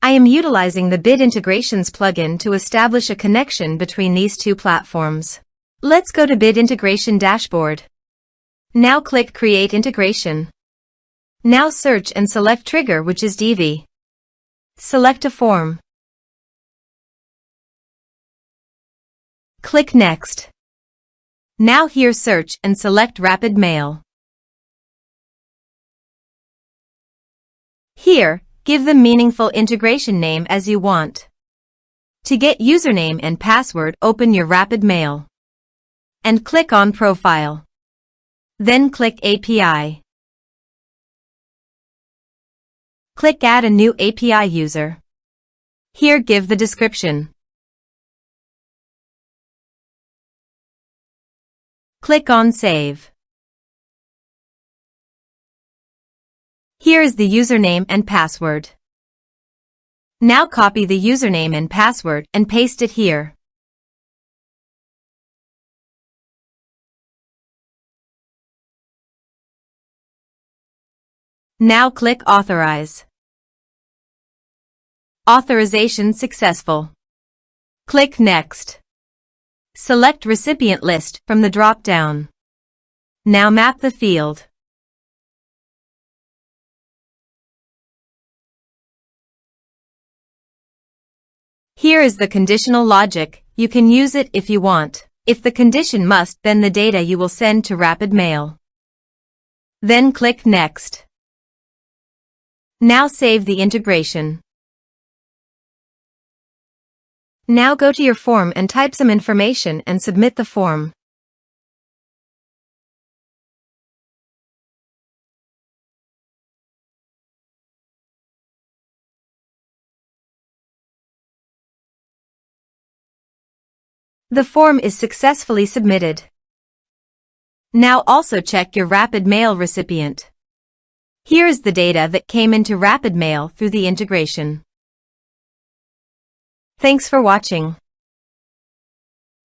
I am utilizing the Bit Integrations plugin to establish a connection between these two platforms. Let's go to Bit Integration Dashboard. Now click Create Integration. Now search and select Trigger, which is Divi. Select a form. Click Next. Now here search and select Rapid Mail. Here, give the meaningful integration name as you want. To get username and password, open your Rapid Mail and click on Profile. Then click API. Click Add a new API user. Here give the description. Click on Save. Here is the username and password. Now copy the username and password and paste it here. Now click Authorize. Authorization successful. Click Next. Select Recipient List from the drop-down. Now map the field. Here is the conditional logic. You can use it if you want. If the condition must, then the data you will send to Rapid Mail. Then click Next. Now save the integration. Now go to your form and type some information and submit the form. The form is successfully submitted. Now also check your Rapid Mail recipient. Here is the data that came into Rapid Mail through the integration. Thanks for watching.